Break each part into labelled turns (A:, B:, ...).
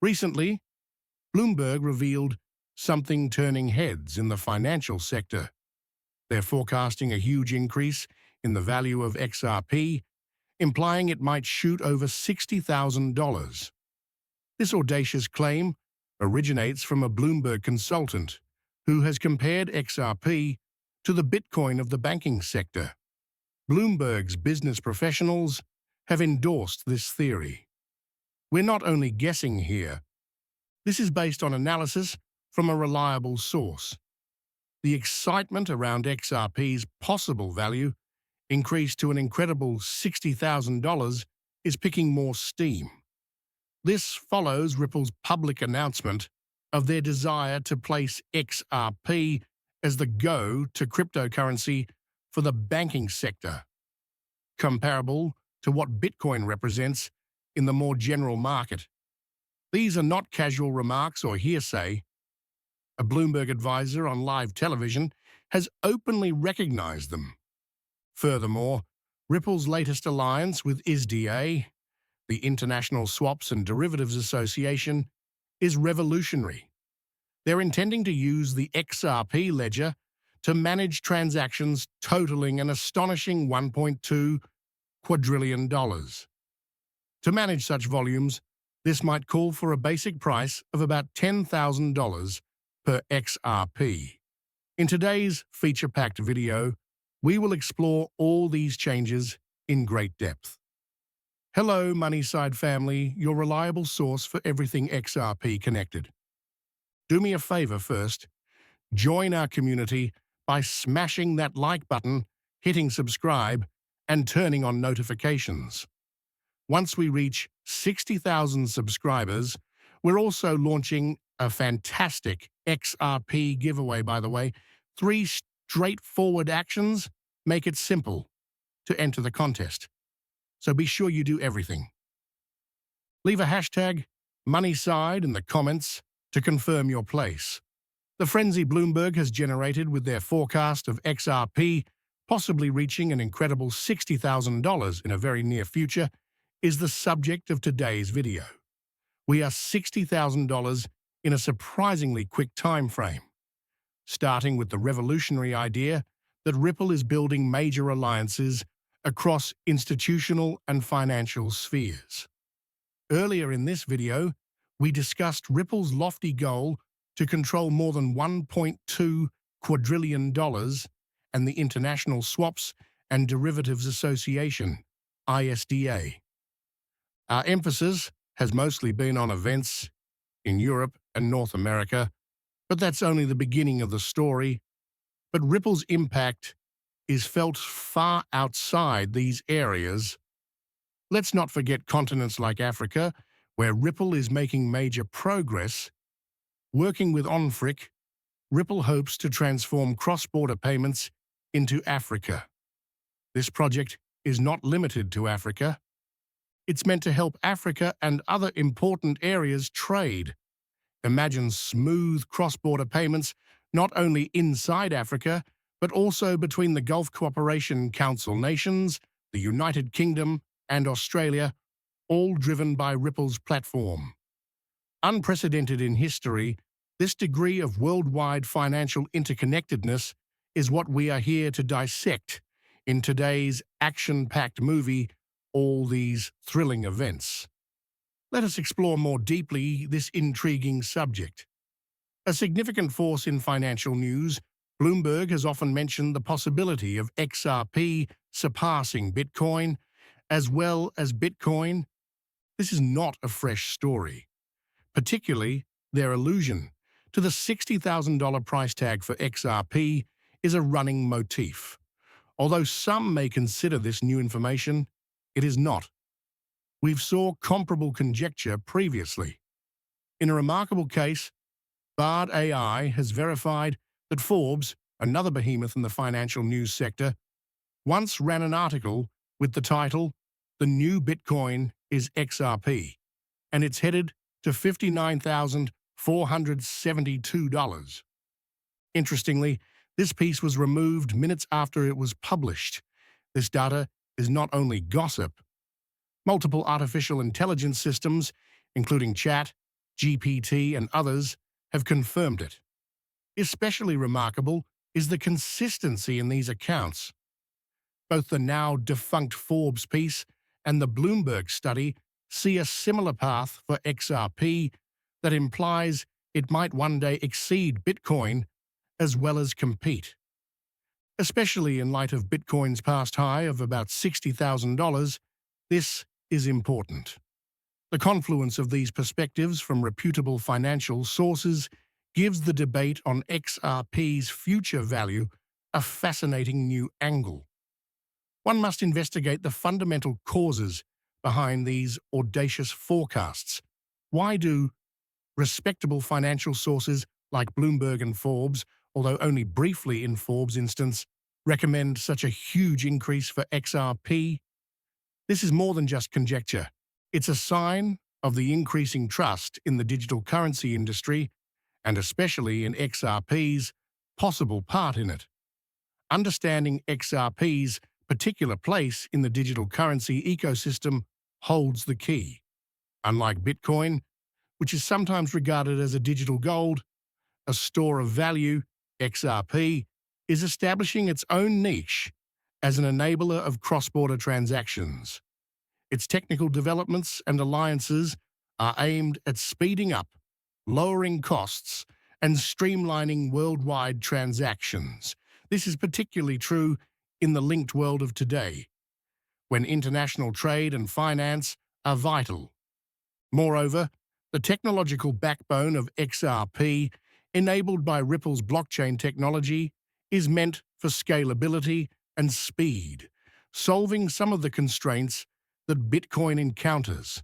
A: Recently, Bloomberg revealed something turning heads in the financial sector. They're forecasting a huge increase in the value of XRP, implying it might shoot over $60,000. This audacious claim originates from a Bloomberg consultant who has compared XRP to the Bitcoin of the banking sector. Bloomberg's business professionals have endorsed this theory. We're not only guessing here. This is based on analysis from a reliable source. The excitement around XRP's possible value, increased to an incredible $60,000, is picking more steam. This follows Ripple's public announcement of their desire to place XRP as the go-to cryptocurrency for the banking sector, comparable to what Bitcoin represents in the more general market. These are not casual remarks or hearsay. A Bloomberg advisor on live television has openly recognized them. Furthermore, Ripple's latest alliance with ISDA, the International Swaps and Derivatives Association, is revolutionary. They're intending to use the XRP ledger to manage transactions totaling an astonishing $1.2 quadrillion. To manage such volumes, this might call for a basic price of about $10,000 per XRP. In today's feature-packed video, we will explore all these changes in great depth. Hello, Moneyside family, your reliable source for everything XRP connected. Do me a favor first. Join our community by smashing that like button, hitting subscribe, and turning on notifications. Once we reach 60,000 subscribers, we're also launching a fantastic XRP giveaway, by the way. 3 straightforward actions make it simple to enter the contest. So be sure you do everything. Leave a hashtag Moneyside in the comments to confirm your place. The frenzy Bloomberg has generated with their forecast of XRP possibly reaching an incredible $60,000 in a very near future is the subject of today's video. We are $60,000 in a surprisingly quick time frame, starting with the revolutionary idea that Ripple is building major alliances across institutional and financial spheres. Earlier in this video, we discussed Ripple's lofty goal to control more than $1.2 quadrillion and the International Swaps and Derivatives Association, ISDA. Our emphasis has mostly been on events in Europe and North America, but that's only the beginning of the story. But Ripple's impact is felt far outside these areas. Let's not forget continents like Africa, where Ripple is making major progress. Working with OnFric, Ripple hopes to transform cross-border payments into Africa. This project is not limited to Africa. It's meant to help Africa and other important areas trade. Imagine smooth cross-border payments not only inside Africa, but also between the Gulf Cooperation Council nations, the United Kingdom, and Australia, all driven by Ripple's platform. Unprecedented in history, this degree of worldwide financial interconnectedness is what we are here to dissect in today's action-packed movie, All These Thrilling Events. Let us explore more deeply this intriguing subject. A significant force in financial news, Bloomberg has often mentioned the possibility of XRP surpassing Bitcoin, as well as Bitcoin. This is not a fresh story. Particularly, their allusion to the $60,000 price tag for XRP is a running motif. Although some may consider this new information, it is not. We've saw comparable conjecture previously. In a remarkable case, Bard AI has verified that Forbes, another behemoth in the financial news sector, once ran an article with the title, "The New Bitcoin is XRP," and it's headed to $59,472. Interestingly, this piece was removed minutes after it was published. This data is not only gossip. Multiple artificial intelligence systems, including GPT, and others have confirmed it. Especially remarkable is the consistency in these accounts. Both the now defunct Forbes piece and the Bloomberg study see a similar path for XRP that implies it might one day exceed Bitcoin as well as compete. Especially in light of Bitcoin's past high of about $60,000, this is important. The confluence of these perspectives from reputable financial sources gives the debate on XRP's future value a fascinating new angle. One must investigate the fundamental causes behind these audacious forecasts. Why do respectable financial sources like Bloomberg and Forbes, although only briefly in Forbes' instance, recommend such a huge increase for XRP? This is more than just conjecture. It's a sign of the increasing trust in the digital currency industry, and especially in XRP's possible part in it. Understanding XRP's particular place in the digital currency ecosystem holds the key. Unlike Bitcoin, which is sometimes regarded as a digital gold, a store of value, XRP is establishing its own niche as an enabler of cross-border transactions. Its technical developments and alliances are aimed at speeding up, lowering costs, and streamlining worldwide transactions. This is particularly true in the linked world of today, when international trade and finance are vital. Moreover, the technological backbone of XRP, enabled by Ripple's blockchain technology, is meant for scalability and speed, solving some of the constraints that Bitcoin encounters,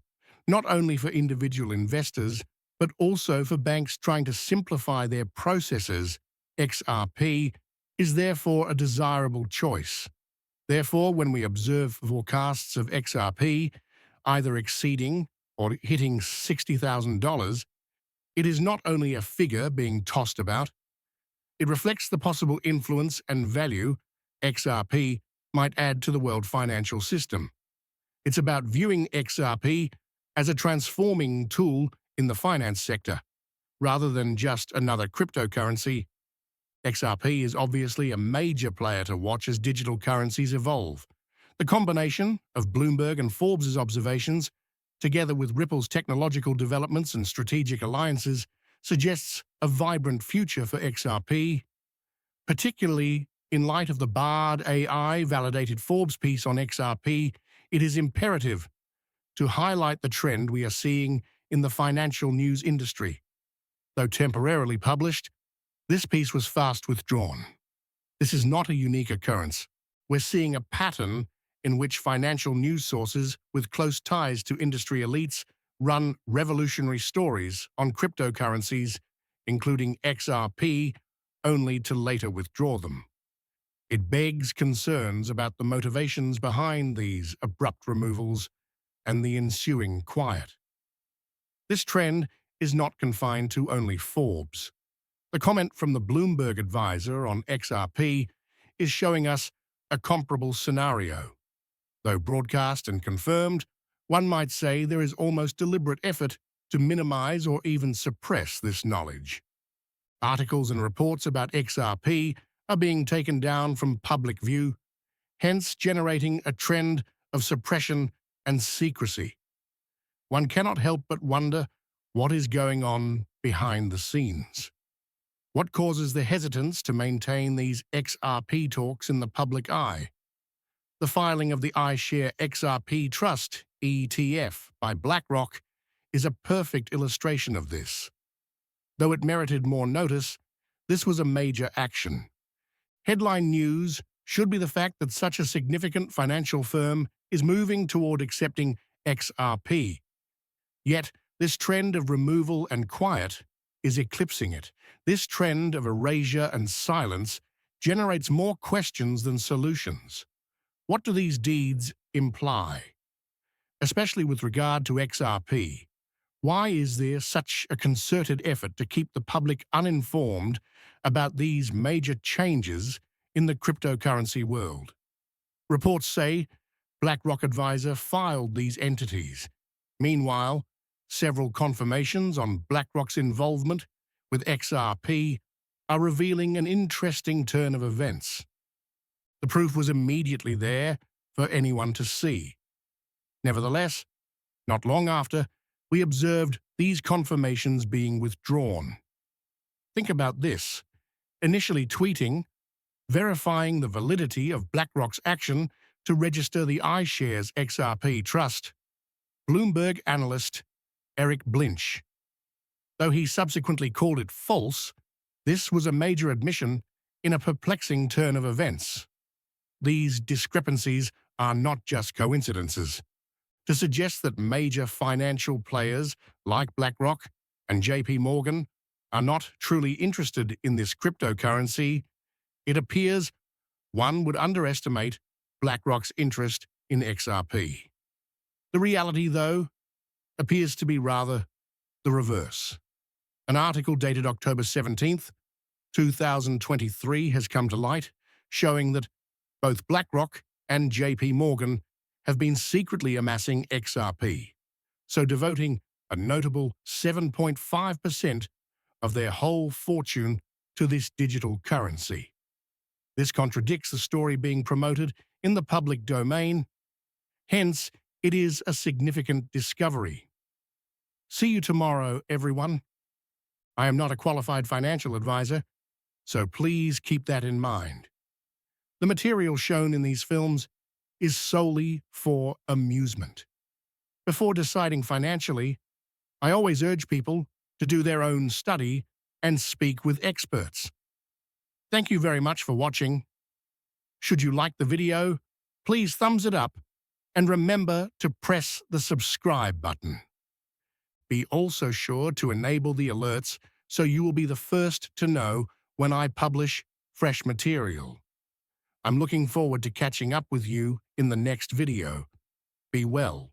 A: not only for individual investors, but also for banks trying to simplify their processes. XRP is therefore a desirable choice. Therefore, when we observe forecasts of XRP either exceeding or hitting $60,000, it is not only a figure being tossed about, it reflects the possible influence and value XRP might add to the world financial system. It's about viewing XRP as a transforming tool in the finance sector, rather than just another cryptocurrency. XRP is obviously a major player to watch as digital currencies evolve. The combination of Bloomberg and Forbes' observations, together with Ripple's technological developments and strategic alliances, suggests a vibrant future for XRP, particularly in light of the Bard AI-validated Forbes piece on XRP. It is imperative to highlight the trend we are seeing in the financial news industry. Though temporarily published, this piece was fast withdrawn. This is not a unique occurrence. We're seeing a pattern in which financial news sources with close ties to industry elites run revolutionary stories on cryptocurrencies, including XRP, only to later withdraw them. It begs concerns about the motivations behind these abrupt removals and the ensuing quiet. This trend is not confined to only Forbes. The comment from the Bloomberg advisor on XRP is showing us a comparable scenario. Though broadcast and confirmed, one might say there is almost deliberate effort to minimize or even suppress this knowledge. Articles and reports about XRP are being taken down from public view, hence generating a trend of suppression and secrecy. One cannot help but wonder what is going on behind the scenes. What causes the hesitance to maintain these XRP talks in the public eye? The filing of the iShare XRP Trust ETF by BlackRock is a perfect illustration of this. Though it merited more notice, this was a major action. Headline news should be the fact that such a significant financial firm is moving toward accepting XRP. Yet, this trend of removal and quiet is eclipsing it. This trend of erasure and silence generates more questions than solutions. What do these deeds imply? Especially with regard to XRP, why is there such a concerted effort to keep the public uninformed about these major changes in the cryptocurrency world? Reports say BlackRock advisor filed these entities. Meanwhile, Several confirmations on BlackRock's involvement with XRP are revealing an interesting turn of events. The proof was immediately there for anyone to see. Nevertheless, not long after, we observed these confirmations being withdrawn. Think about this. Initially tweeting, verifying the validity of BlackRock's action to register the iShares XRP trust, Bloomberg analyst Eric Blinch. Though he subsequently called it false, this was a major admission in a perplexing turn of events. These discrepancies are not just coincidences. To suggest that major financial players like BlackRock and JP Morgan are not truly interested in this cryptocurrency, it appears one would underestimate BlackRock's interest in XRP. The reality, though, appears to be rather the reverse. An article dated October 17th, 2023 has come to light, showing that both BlackRock and JP Morgan have been secretly amassing XRP, so devoting a notable 7.5% of their whole fortune to this digital currency. This contradicts the story being promoted in the public domain. Hence, it is a significant discovery. See you tomorrow, everyone. I am not a qualified financial advisor, so please keep that in mind. The material shown in these films is solely for amusement. Before deciding financially, I always urge people to do their own study and speak with experts. Thank you very much for watching. Should you like the video, please thumbs it up and remember to press the subscribe button. Be also sure to enable the alerts so you will be the first to know when I publish fresh material. I'm looking forward to catching up with you in the next video. Be well.